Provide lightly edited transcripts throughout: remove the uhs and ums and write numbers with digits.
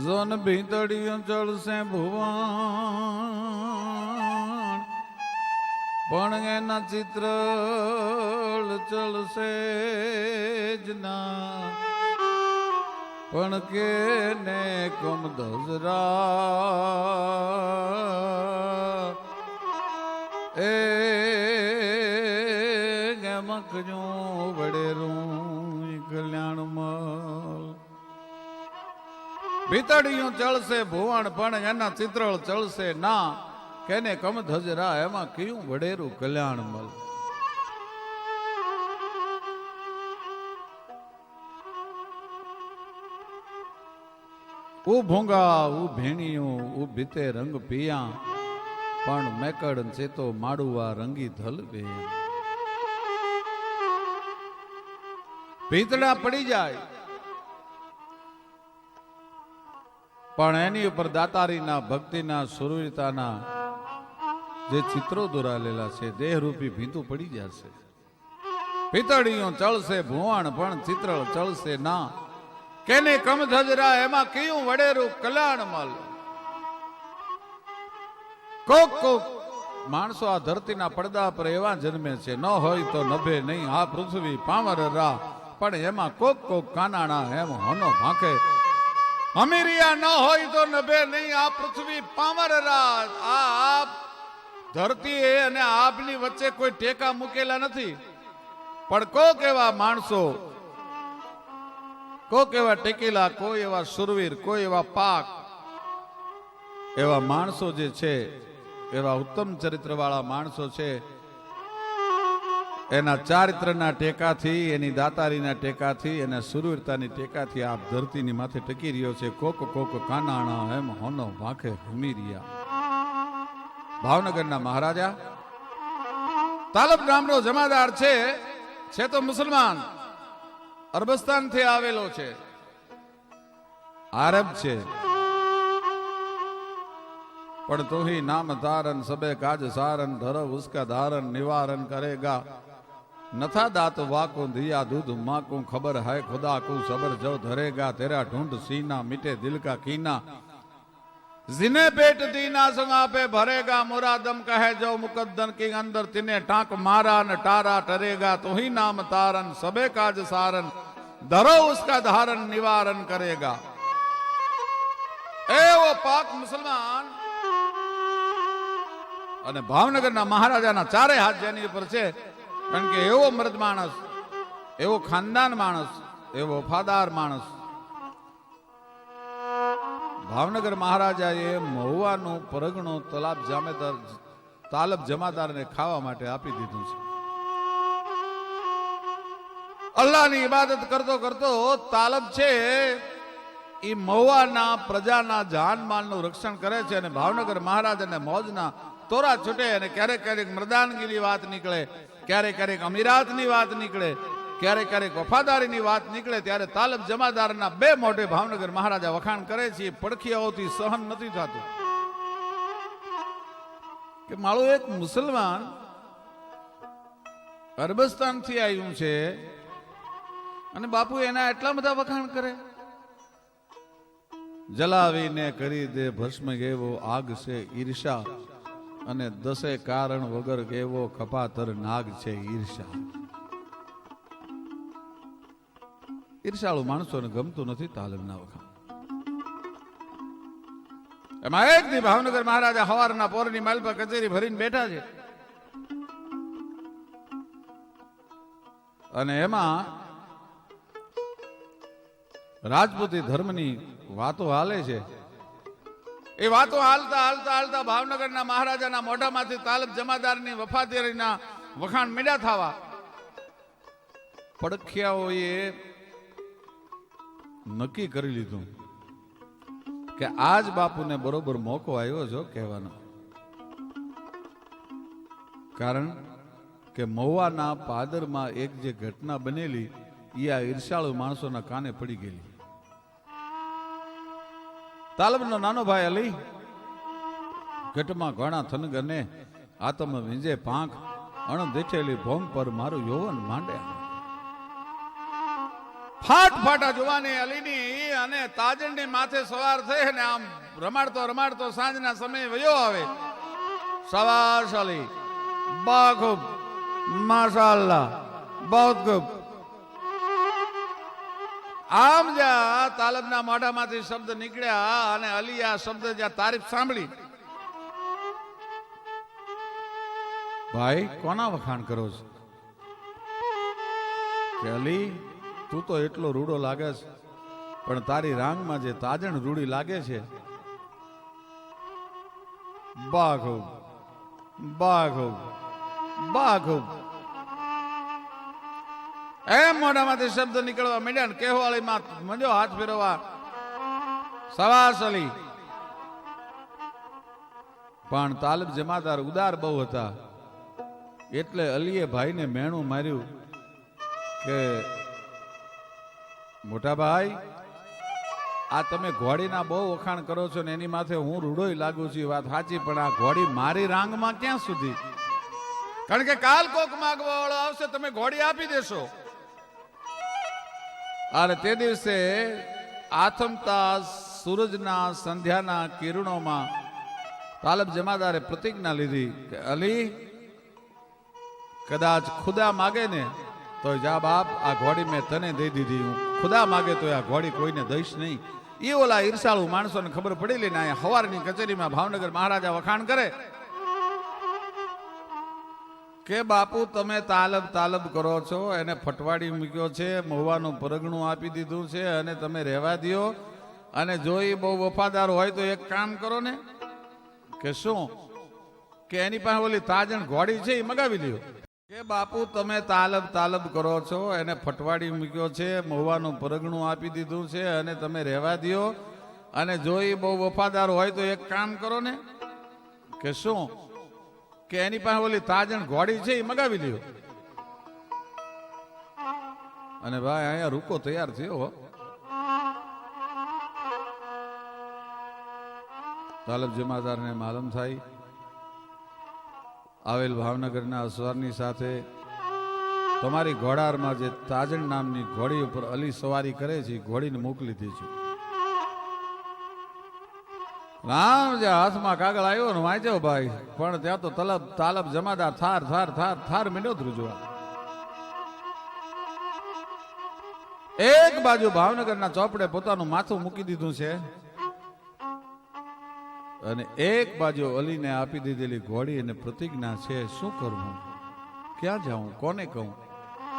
John ભીતડિયું ચડશે ભુવન પણ એના ચિત્ર ચલશે જ ના પણ કે ને કમ ધજરા એ મકજું વડેરું કલ્યાણમલ ભીતડિયું ચલશે ભુવન પણ એના ચિત્રળ ચલશે ના કેને કમ ધજરા એમાં કયું વડેરું કલ્યાણમલ. ઉ ભૂંગા ઉ ભેણિયું ઉ ભીતે રંગ પિયા પણ મેકડ ચેતો માડુઆ રંગી ધલ બે. ભીતડા પડી જાય પણ એની ઉપર દાતારીના ભક્તિના સુરવીરતાના જે ચિત્રો દોરાલેલા છે દેહરૂપી ભીતું પડી જશે. ભીતડિયું ચલશે ભુવન પણ ચિત્ર ચલશે ના કેને કમ ધજરા એમાં કયું વડેરું કલ્યાણમલ. કોક કોક માણસો આ ધરતીના પડદા પર એવા જન્મે છે ન હોય તો નભે નહીં આ પૃથ્વી પામર રા પણ એમાં કોક કોક કાનાણા એમ હોનો ભાંકે. અમીરિયા ન હોય તો નભે નહીં આ પૃથ્વી પામર રા. આ ધરતી અને આપની વચ્ચે કોઈ ટેકા મૂકેલા નથી પણ કોક એવા માણસો કોક એવા ટેકેલા કોઈ એવા સુરવીર કોઈ એવા પાક એવા માણસો જે છે એવા ઉત્તમ ચરિત્ર વાળા માણસો છે એના ચારિત્રના ટેકાથી એની દાતારીના ટેકાથી એના સુરવીરતાની ટેકાથી આપ ધરતીની માથે ટકી રહ્યો છે. કોક કોક કાનાણા એમ હોનો ભાંખે હમીરિયા. ભાવનગરના મહારાજા તાલબ નામનો જમાદાર છે તો મુસલમાન અરબસ્તાન થી આવેલો છે આરબ છે પણ તો ही नाम तारन सबे काज सारन धर उसका धारन निवारण करेगा नथा दात वाको दिया दूध माँ को खबर है खुदा को सबर जो धरेगा तेरा ढूंढ सीना मिटे दिल का कीना जिने पेट दीना संगा पे भरेगा मुरादम कहे जो मुकद्दर की अंदर तिने टाक मारा न टारा टरेगा तो ही नाम तारन सबे काज सारन धरो उसका धारण निवारण करेगा. एवो पाक मुसलमान અને ભાવનગરના મહારાજાના ચારે હાથ જેની ઉપર છે કારણ કે એવો મર્દ માણસ એવો ખાનદાન માણસ એવો વફાદાર માણસ. ભાવનગર મહારાજાએ મહુવાનું પરગણું તાલબ જમાદારને ખાવા માટે આપી દીધું છે. અલ્લાહની ઇબાદત કરતો કરતો તાલબ છે એ મહુવાના પ્રજાના જાનમાલનું રક્ષણ કરે છે અને ભાવનગર મહારાજ અને મોજના તોરા છૂટે અને ક્યારેક ક્યારેક મર્દાનગીની વાત નીકળે ક્યારેક ક્યારેક અમીરાતની વાત નીકળે ક્યારેક ક્યારેક વફાદારીની વાત નીકળે ત્યારે તાલબ જમાદારના બે મોઢે ભાવનગર મહારાજા વખાણ કરે છે. પડખિયાઓથી સહન નથી થતું કે મારું એક મુસલમાન અરબસ્તાન થી આવ્યું છે અને બાપુ એના એટલા બધા વખાણ કરે. જલાવીને કરી દે ભસ્મ ગેવો આગ છે ઈર્ષા અને દસે કારણ વગર ગેવો કપાતર નાગ છે ઈર્ષા. ઈર્ષાળુ માણસોને ગમતું નથી તાલબના વખાણ. એમાં એક દી ભાવનગર મહારાજા હવારના પોરની માલ પર કચેરી ભરીને બેઠા છે અને એમાં રાજપૂતી ધર્મની વાતો હાલે છે. એ વાતો હાલતા હાલતા હાલતા ભાવનગરના મહારાજાના મોઢામાંથી તાલબ જમાદારની વફાદારીના વખાણ મીડા થવા પડખિયાઓએ નક્કી કરી લીધું કે આજ બાપુને બરોબર મોકો આવ્યો છો કહેવાનો. કારણ કે મહુવાના પાદરમાં એક જે ઘટના બનેલી એ આ ઈર્ષાળુ માણસોના કાને પડી ગયેલી. તાલબનો નાનો ભાઈ અલી ઘટમાં ઘણા થનગને આતમ વિંજે પાંખ અણ દેઠેલી ભોંગ પર મારું યૌવન માંડે ફાટ ફાટા જુવાની અલીની અને તાજણની માથે સવાર થઈ અને આમ રમાડતો રમાડતો સાંજના સમયે વયો આવે. શાબાશ અલી, બા ખૂબ, માશાઅલ્લાહ, બહુ ખૂબ. આમ જ્યાં તાલબના મોઢામાંથી શબ્દ નીકળ્યા અને અલી આ શબ્દ જ્યાં તારીફ સાંભળી, ભાઈ કોના વખાણ કરો છો? કે અલી તું તો એટલો રૂડો લાગે છે, પણ તારી રાંગમાં જે તાજણ રૂડી લાગે છે. બા ખૂબ, બા ખૂબ, બા ખૂબ. એમ મોઢામાંથી શબ્દ નીકળવા માંડ્યા ને કેહવાળીમાં મંજો હાથ ફેરવવા. શાબાશ અલી. પણ તાલિબ જમાદાર ઉદાર બહુ હતા, એટલે અલીએ ભાઈને મેણું માર્યું કે મોટા ભાઈ, આ તમે ઘોડીના બહુ વખાણ કરો છો ને એની માથે હું રૂડોય લાગુ છું, વાત સાચી, પણ આ ઘોડી મારી રાંગમાં ક્યાં સુધી? કારણ કે કાલ કોક માગવા વાળો આવશે, તમે ઘોડી આપી દેશો. અને તે દિવસે આથમતા સૂરજના સંધ્યાના કિરણોમાં તાલિબ જમાદારે પ્રતિજ્ઞા લીધી કે અલી, કદાચ ખુદા માગે ને તો જા બાપ, આ ઘોડી મેં તને દઈ દીધી, હું ખુદા માગે તો આ ઘોડી કોઈને દઈશ નહીં. એ ઓલા ઈર્ષાળુ માણસોને ખબર પડેલી ને અહીંયા હવારની કચેરીમાં ભાવનગર મહારાજા વખાણ કરે કે બાપુ તમે તાલબ તાલબ કરો છો, એને ફટવાડી મૂક્યો છે, મહુવાનું પરગણું આપી દીધું છે અને તમે રહેવા દો. અને જો એ બહુ વફાદાર હોય તો એક કામ કરો ને, કે શું? કે એની પાસે ઓલી તાજણ ઘોડી છે એ મગાવી લ્યો. કે બાપુ તમે તાલબ તાલબ કરો છો, એને ફટવાડી મૂક્યો છે, મહુવાનું પરગણું આપી દીધું છે અને તમે રહેવા દો. અને જો એ બહુ વફાદાર હોય તો એક કામ કરો ને, કે શું? કે એની પાસે ઓલી તાજણ ઘોડી છે એ મગાવી લ્યો. અને ભાઈ અહીંયા રૂકો તૈયાર થયો. તાલિબ જમાદારને માલુમ થાય, આવેલ ભાવનગરના અસવારની સાથે તમારી ઘોડારમાં જે તાજણ નામની ઘોડી ઉપર અલી સવારી કરે છે, ઘોડીને મોકલી દીધી. રામ જે હાથમાં કાગળ આવ્યો ને વાંચ્યો ભાઈ, પણ ત્યાં તો તાલિબ જમાદાર થાર થાર થાર થાર મીંડો ધ્રુજવા. એક બાજુ ભાવનગરના ચોપડે પોતાનું માથું મૂકી દીધું છે અને એક બાજુ અલીને આપી દીધેલી ઘોડી અને પ્રતિજ્ઞા છે. શું કરવું, ક્યાં જાઉં, કોને કહું?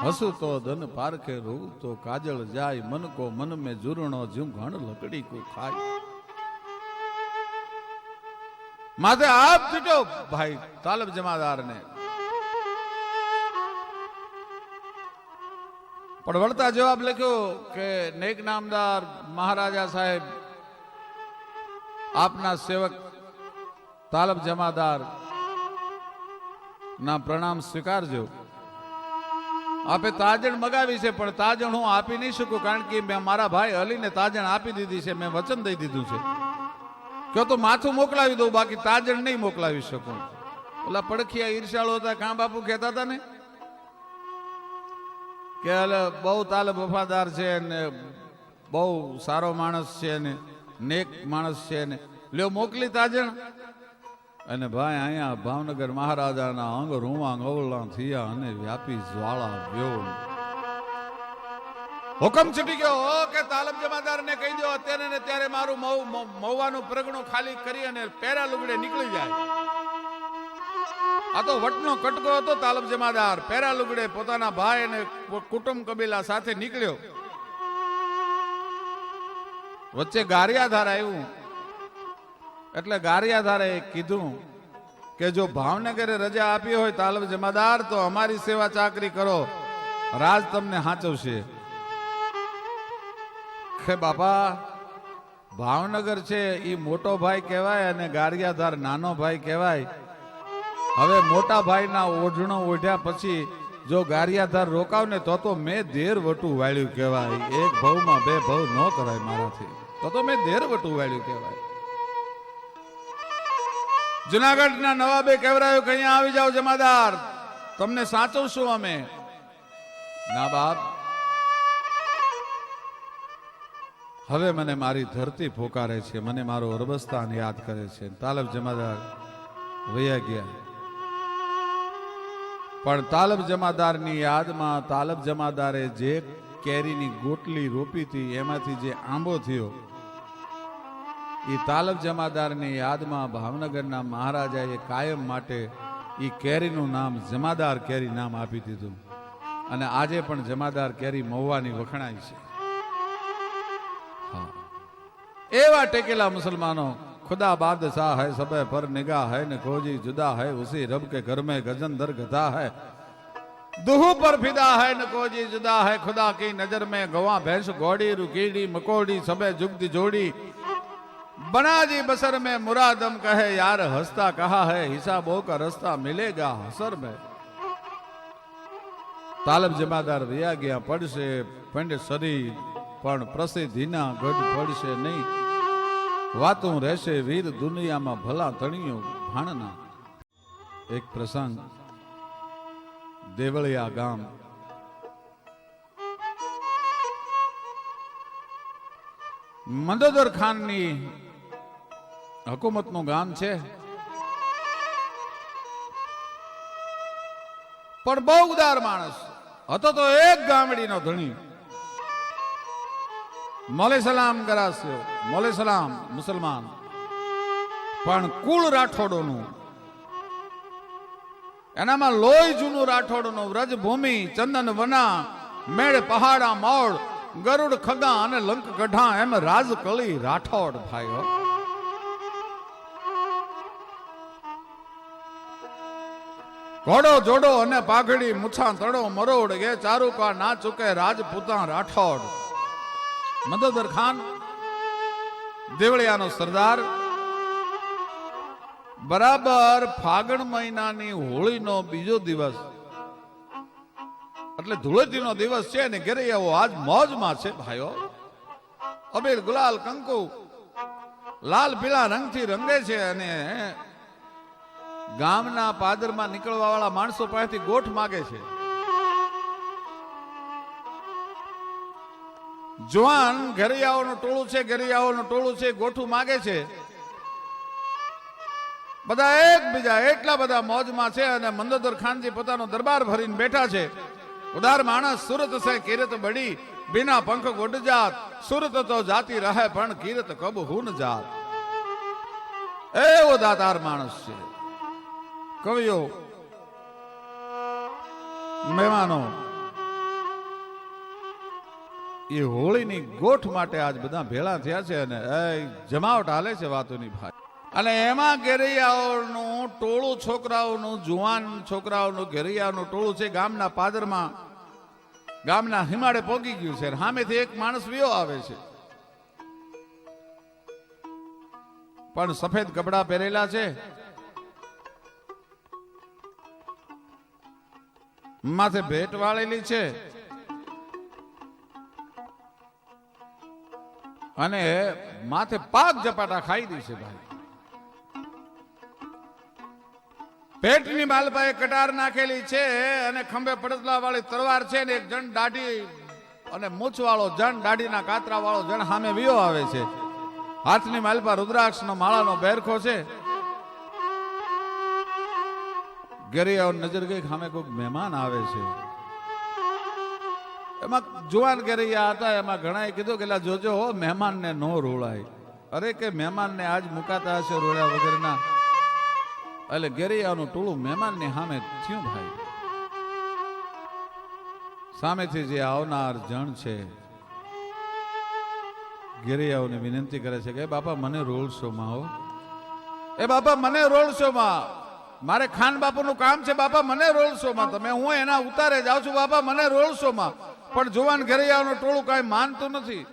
હસું તો ધન પારખે, રોવું તો કાજળ જાય, મન કો મન મેં જુરણો જ્યું ઘણ લકડી કો ખાય. માથે આપ છૂટો ભાઈ તાલિબ જમાદારને. પણ વળતા જવાબ લખ્યો કે નેક નામદાર મહારાજા સાહેબ, આપના સેવક તાલિબ જમાદાર ના પ્રણામ સ્વીકારજો. આપે તાજણ મગાવી છે, પણ તાજણ હું આપી નહીં શકું, કારણ કે મેં મારા ભાઈ અલીને તાજણ આપી દીધી છે, મેં વચન દઈ દીધું છે. કયો તો માથું મોકલાવી દઉં, બાકી તાજણ નહીં મોકલાવી શકું. ઓલા પડખિયા ઈર્ષાળુ હતા, કાં બાપુ કહેતા હતા ને કે બહુ તાલિબ વફાદાર છે ને બહુ સારો માણસ છે ને નેક માણસ છે ને, લ્યો મોકલી તાજણ. અને ભાઈ અહીંયા ભાવનગર મહારાજાના અંગ રૂવાંગ અવળા થયા અને વ્યાપી જ્વાળા વ્યો. હુકમ છૂટી ગયો કે તાલિબ જમાદારને કહી દો અત્યારે ને ત્યારે મારું મહુવાનું પરગણું ખાલી કરી અને પેરા લુગડે નીકળી જાય. આ તો વટનો કટકો હતો. તાલિબ જમાદાર પેરા લુગડે પોતાના ભાઈ અને કુટુંબ કબીલા સાથે નીકળ્યો. વચ્ચે ગારિયાધાર આવ્યું, એટલે ગારિયાધારે કીધું કે જો ભાવનગરે રજા આપી હોય તાલિબ જમાદાર તો અમારી સેવા ચાકરી કરો, રાજ તમને હાચવશે. કે બાપા ભાવનગર છે એ મોટો ભાઈ કહેવાય અને ગારિયાધાર નાનો ભાઈ કહેવાય. હવે મોટા ભાઈના ઓઢણો ઓઢ્યા પછી જો ગારિયાધાર રોકાવ ને તો મેં ધેર વટું વાળ્યું કહેવાય. એક ભવમાં બે ભવ ન કરાય મારાથી, તો મેં ધેર વટું વાળ્યું કહેવાય. જુનાગઢના નવાબે કહેવરાયું કે અહીંયા આવી જાઓ જમાદાર, તમને સાચવશું અમે. ના બાપ, હવે મને મારી ધરતી પોકારે છે, મને મારો અરબસ્તાન યાદ કરે છે. તાલબ જમાદાર વયા ગયા, પણ તાલબ જમાદારની યાદમાં તાલબ જમાદારે જે કેરીની ગોટલી રોપી હતી એમાંથી જે આંબો થયો એ તાલબ જમાદારની યાદમાં ભાવનગરના મહારાજાએ કાયમ માટે એ કેરીનું નામ જમાદાર કેરી નામ આપી દીધું. અને આજે પણ જમાદાર કેરી મહુવાની વખણાય છે. એવા ટેકેલા મુસલમાનો, खुदा बादशाह है सबे पर निगाह है न खोजी जुदा है उसी रब के घर में गजन दर गधा है दुहू पर फिदा है न खोजी जुदा है खुदा की नजर में गवा भैंस घोड़ी रुकीड़ी मकोड़ी सबे जुगदी जोड़ी बना जी बसर में मुरादम कहे यार हंसता कहा है हिसाबों का रास्ता मिलेगा हसर में. तालब जमादार वया गया पड़से पंड सरी पण प्रसिद्धिना गढ़ पड़से नहीं वातों रहશે વીર દુનિયામાં ભલા તણીઓ ભાણના. એક પ્રસંગ, દેવળિયા ગામ, મંદોદર ખાનની હુકુમતનું ગામ છે, પણ બહુ ઉદાર માણસ હતો તો એક ગામડીનો ધણી. મોલે સલામ કરાસ્યો, મોલે સલામ મુસલમાન, પણ કુળ રાઠોડોનું, એનામાં લોહી જૂનું રાઠોડોનું, વ્રજભૂમિ ચંદન વના મેળ પહાડા મોડ ગરુડ ખગા અને લંક ગઢા એમ રાજકળી રાઠોડ ભાઈઓ. ઘોડો જોડો અને પાઘડી મુછા તડો મરોડ એ ચારુકા ના ચૂકે રાજપૂતા રાઠોડ. મંદોદર ખાન દેવળિયાનો સરદાર બરાબર ફાગણ મહિનાની હોળીનો બીજો દિવસ એટલે ધૂળેટીનો દિવસ છે ને ઘરે આવો આજ મોજમાં છે ભાઈઓ. અબીર ગુલાલ કંકુ લાલ પીળા રંગથી રંગે છે અને ગામના પાદરમાં નીકળવા વાળા માણસો પાસેથી ગોઠ માગે છે. જવાન ઘરિયાઓનું ટોળું છે, ઘરિયાઓનું ટોળું છે, ગોઠું માગે છે. બધા એકબીજા એટલા બધા મોજમાં છે અને મંદોદર ખાનજી પોતાનો દરબાર ભરીને બેઠા છે. ઉદાર માણસ સુરત છે કિરત બડી બિના પંખ ગોડ જાત સુરત તો જાતી રહે પણ કિરત કબ હું જાત. એવો દાતાર માણસ છે. કવિઓ, મહેમાનો, એ હોળીની ગોઠ માટે આજ બધા ભેળા થયા છે અને જમાવટ હાલે છે વાતોની ભાઈ. અને એમાં ઘેરિયાઓનું ટોળું, છોકરાઓનું, જુવાન છોકરાઓનું ઘેરિયાઓનું ટોળું છે. ગામના પાદરમાં, ગામના હિમાડે પોગી ગયું છે. સામેથી એક માણસ વિયો આવે છે, પણ સફેદ કપડા પહેરેલા છે, માથે ભેટ વાળેલી છે અને માથે પાક ઝપાટા ખાઈ દી છે ભાઈ. પેટની માલપાએ કટાર નાખેલી છે અને ખંભે પડતલા વાળી તલવાર છે ને એક જણ દાઢી અને મૂછ વાળો જણ, દાઢીના કાતરા વાળો જણ સામે વિયો આવે છે. હાથની માલપા રુદ્રાક્ષનો માળાનો બેરખો છે. ઘરે નજર ગઈ સામે કોઈ મહેમાન આવે છે. એમાં જુવાન ઘરૈયા હતા, એમાં ઘણાએ કીધું કે જોજો હો મહેમાનને નો રોળાય. અરે કે મહેમાનને આજ મુકાતા હશે રોળ્યા વગરના. એટલે ઘરૈયાનું ટોળું મહેમાનની સામે થયું ભાઈ. સામેથી જે આવનાર જણ છે ઘરૈયાઓને વિનંતી કરે છે કે બાપા મને રોળશો માં હો, એ બાપા મને રોળશો માં, મારે ખાન બાપુનું કામ છે બાપા મને રોળશો માં, તમે હું એના ઉતારે જાઉં છું બાપા મને રોળશો માં. પણ જુવાન ઘરૈયાનું ટોળું કઈ માનતું નથી.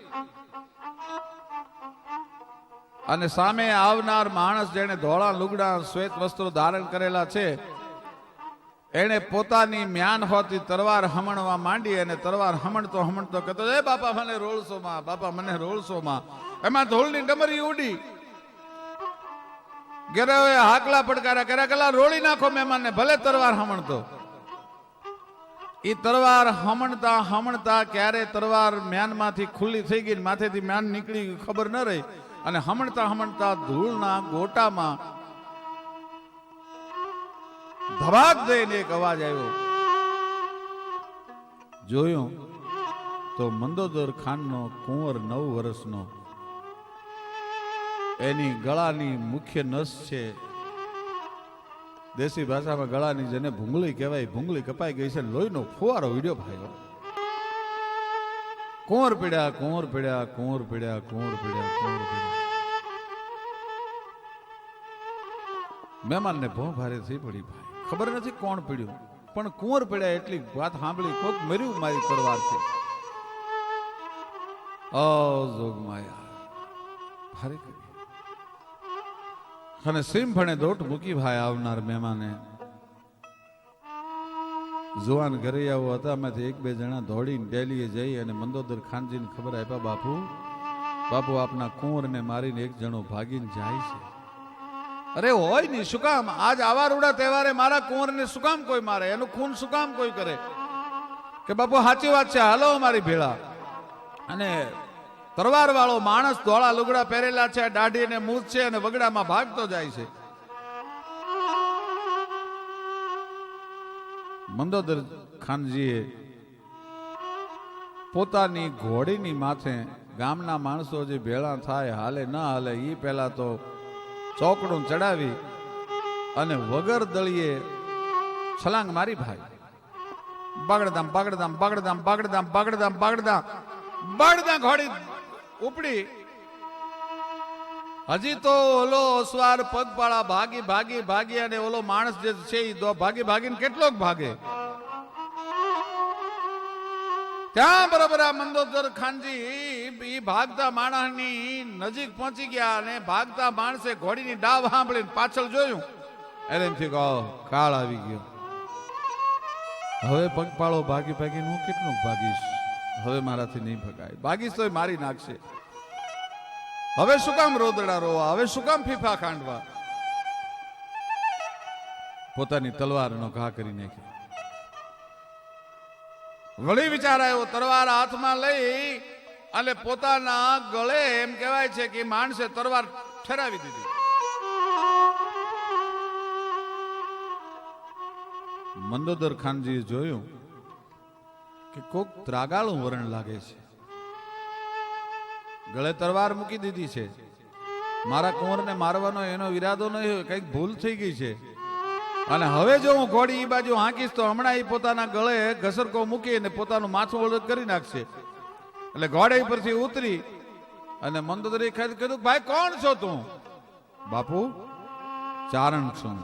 અને સામે આવનાર માણસ જેને ધોળા લુગડા શ્વેત વસ્ત્રો ધારણ કરેલા છે એને પોતાની મ્યાન હોતી તરવાર હમણવા માંડી અને તરવાર હમણતો હમણતો કહેતો એ બાપા મને રોળશો માં, બાપા મને રોળશો માં. એમાં ધૂળની ડમરી ઉડી. ઘેરાઓએ હાકલા પડકારા કર્યા, કલા રોળી નાખો મહેમાનને ભલે તરવાર હમણતો. એ તલવાર હમણતા હમણતા ક્યારે તલવાર મ્યાનમાંથી ખુલ્લી થઈ ગઈ, માથેથી મ્યાન નીકળી ગઈ ખબર ન રહી, અને હમણતા હમણતા ધૂળના ગોટામાં ધબાક દઈને એક અવાજ આવ્યો. જોયું તો મંદોદર ખાનનો કુંવર 9 વર્ષનો, એની ગળાની મુખ્ય નસ છે, દેશી ભાષામાં ગળાની જેને ભૂંગળી કહેવાય, ભૂંગળી કપાઈ ગઈ છે, લોહીનો ફુવારો વિડિયો ભાગ્યો. કુંવર પીડ્યા, કુંવર પીડ્યા, કુંવર પીડ્યા, કુંવર પીડ્યા, કુંવર પીડ્યા. મહેમાનને બહુ ભારે થઈ પડી. ભાઈ ખબર નથી કોણ પીડ્યું, પણ કુંવર પીડ્યા એટલી વાત સાંભળી, કોક મર્યું મારી તલવારથી. ઓ જોગમાયા ભારે કરી. અને સિંભણે દોટ મૂકી ભાઈ આવનાર મહેમાને. જુવાન ઘરૈયાઓ હતા, એમાંથી 1-2 જણા દોડીને ડેલીએ જઈ અને મંદોદર ખાનજીને ખબર આપ્યા, બાપુ બાપુ આપના કુંવરને મારીને એક જણો ભાગીને જાય છે. અરે હોય નહીં, શું કામ આજ આવા રૂડા તહેવારે મારા કુંવરને શું કામ કોઈ મારે, એનું ખૂન શું કામ કોઈ કરે? કે બાપુ સાચી વાત છે, હાલો અમારી ભેળા. અને તરવાર વાળો માણસ ધોળા લુગડા પહેરેલા છે, દાઢી ને મૂછ છે, અને વગડામાં ભાગતો જાય છે. મંદોદર ખાનજીએ પોતાની ઘોડીની માથે ગામના માણસો જે ભેળા થાય, હાલે ન હાલે, એ પહેલા તો ચોકડું ચડાવી અને વગર દળીએ છલાંગ મારી ભાઈ. બાગડદામ બાગડદામ બાગડદામ બાગડદામ બાગડદામ બાગડદામ બાગડદામ ઘોડી ઉપડી. હજી તો ઓલો અસવાર પગપાળા ભાગી ભાગી ભાગી, અને ઓલો માણસ જે છે એ ભાગી ભાગીને કેટલોક ભાગે. ત્યાં બરાબર આ મંદોદર ખાનજી ભાગતા માણસની નજીક પહોંચી ગયા, અને ભાગતા માણસે ઘોડીની ડાવ સાંભળીને પાછળ જોયું, એટલે એમથી કહો કાળ આવી ગયો. હવે પગપાળો ભાગી ભાગીને હું કેટલું ભાગીશ, હવે મારાથી નહીં ભગાય, ભાગીશ તો મારી નાખશે. હવે શું કામ રોદડા રોવા, હવે શું કામ ફીફા ખાંડવા? પોતાની તલવારનો ઘા કરી નાખ્યો. વળી વિચાર આવ્યો, તલવાર હાથમાં લઈ અને પોતાના ગળે, એમ કહેવાય છે કે માણસે તલવાર ઠેરાવી દીધી. મંદોદર ખાનજીએ જોયું કે કોક ત્રાગાળું વરણ લાગે છે, ગળે તલવાર મૂકી દીધી છે. મારા કુંવરને મારવાનો એનો ઈરાદો નહીં હોય, કઈક ભૂલ થઈ ગઈ છે. અને હવે જો હું ઘોડી એ બાજુ હાંકીશ તો હમણાં એ પોતાના ગળે ઘસરકો મૂકીને પોતાનું માથું ઓળખ કરી નાખશે. એટલે ઘોડી પરથી ઉતરી અને મંદોદરે કીધું, ભાઈ કોણ છો તું? બાપુ ચારણ છું.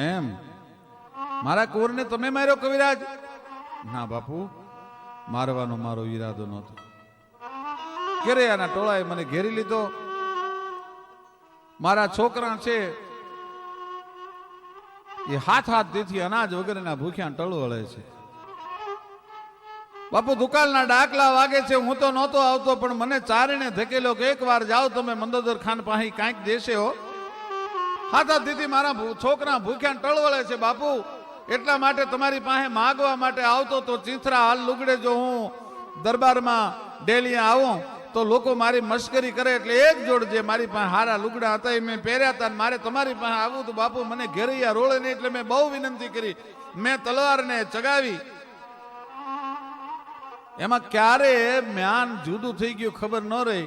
એમ મારા કુંવરને તમે માર્યો કવિરાજ? ના બાપુ, મારવાનો મારો ઈરાદો નહોતો. ઘેરે આના ટોળાએ મને ઘેરી લીધો. મારા છોકરા છે એ હાથ દીથી અનાજ વગેરેના ભૂખ્યા ટળું વળે છે. બાપુ દુકાળના ડાકલા વાગે છે, હું તો નહોતો આવતો, પણ મને ચારીને ધકેલો કે એક વાર જાઓ તમે મંદોદર ખાન પાસે કાંઈક દેશે હો. હાથ દીથી મારા છોકરા ભૂખ્યા ટળવળે છે બાપુ, એટલા માટે તમારી પાસે માગવા માટે આવતો તો ચીથરા હાલ લુગડે જો હું દરબારમાં ડેલી આવું તો લોકો મારી મશ્કરી કરે, એટલે એક જોડ જે મારી પાસે હારા લુગડા હતા એ મેં પહેર્યા હતા. મારે તમારી પાસે આવવું તો બાપુ મને ઘેરૈયા રોળે નહીં, એટલે મેં બહુ વિનંતી કરી, મેં તલવારને ચગાવી. એમાં ક્યારે મ્યાન જુદું થઈ ગયું ખબર ન રહી,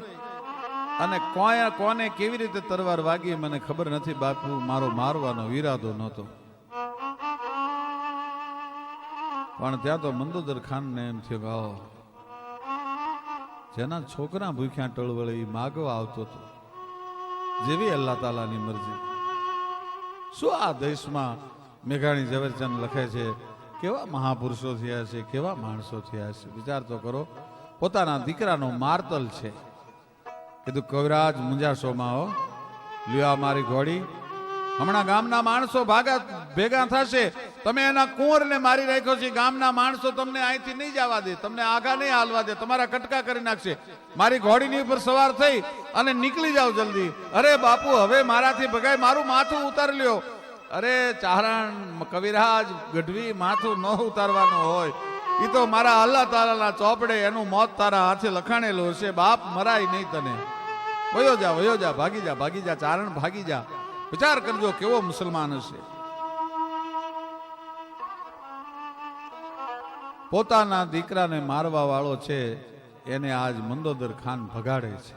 અને કોને કેવી રીતે તલવાર વાગી મને ખબર નથી. બાપુ મારો મારવાનો ઈરાદો નહોતો. પણ ત્યાં તો મંદોદર ખાનને એમ થયું, જેના છોકરા ભૂખ્યા ટળવળે એ માગવા આવતો હતો, જેવી અલ્લાહ તાલાની મરજી. શું આ દેશમાં મેઘાણી ઝવેરચંદ લખે છે, કેવા મહાપુરુષો થયા છે, કેવા માણસો થયા છે. વિચાર તો કરો, પોતાના દીકરાનો મારતલ છે. કીધું કવિરાજ મુંજાશોમાં હો, લ્યો મારી ઘોડી, હમણાં ગામના માણસો ભેગા થશે, તમે એના કુંવરને મારી રાખ્યો છે, ગામના માણસો તમને અહીંથી નહીં જવા દે, તમને આગા નહીં હાલવા દે, તમારા કટકા કરી નાખશે. મારી ઘોડીની ઉપર સવાર થઈ અને નીકળી જાઓ જલ્દી. અરે બાપુ હવે મારાથી ભગાય, મારું માથું ઉતારી લ્યો. અરે ચારણ કવિરાજ ગઢવી માથું ન ઉતારવાનું હોય, એ તો મારા અલ્લાહ તારાના ચોપડે એનું મોત તારા હાથે લખાણેલું હશે. બાપ મરાય નહીં તને. વયો જા ભાગી જા ચારણ ભાગી જા. વિચાર કરજો કેવો મુસલમાન હશે. પોતાના દીકરાને મારવા વાળો છે એને આજ મંદોદર ખાન ભગાડે છે.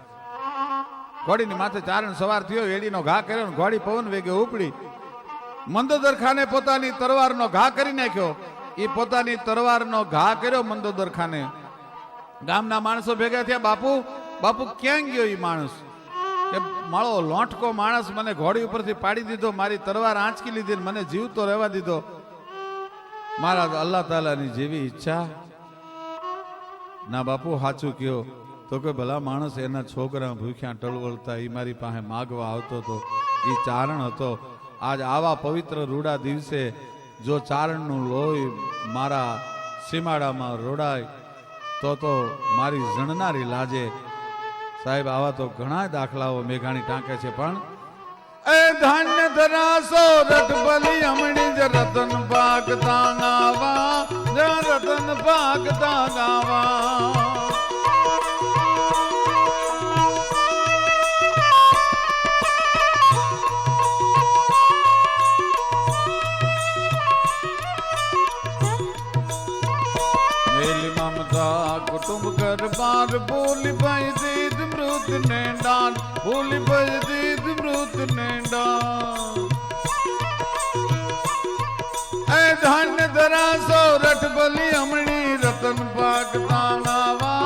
ઘોડીની માથે ચારણ સવાર થયો, એડીનો ઘા કર્યો, ઘોડી પવન વેગે ઉપડી. મંદોદર ખાને પોતાની તરવારનો ઘા કરી નાખ્યો. એ પોતાની તરવારનો ઘા કર્યો મંદોદર ખાને. ગામના માણસો ભેગા થયા, બાપુ ક્યાં ગયો એ માણસ? કે માળો લોંઠકો માણસ મને ઘોડી ઉપરથી પાડી દીધો, મારી તરવાર આંચકી લીધી, મને જીવતો રહેવા દીધો. મારા અલ્લાહ તાલાની જેવી ઈચ્છા. ના બાપુ સાચું કયો તો કે ભલા માણસ એના છોકરા ભૂખ્યા ટળવળતા એ મારી પાસે માગવા આવતો હતો. એ ચારણ હતો. આજ આવા પવિત્ર રૂડા દિવસે જો ચારણનું લોહી મારા સીમાડામાં રોડાય તો મારી જણનારી લાજે. સાહેબ આવા તો ઘણા દાખલાઓ મેઘાણી ટાંકે છે. પણ એ ધાન્ય ધરાસો રટ બલી હમણી જ રતન પાક તાંગાવા, જ રતન પાક તાંગાવા. कुटुंब कर बार बोली भाई दीद मृत ने डान, बोली भाई दीद मृत ने डान. ए धान्य धरा सो रट बली हमणी रतन पाक तांगावा,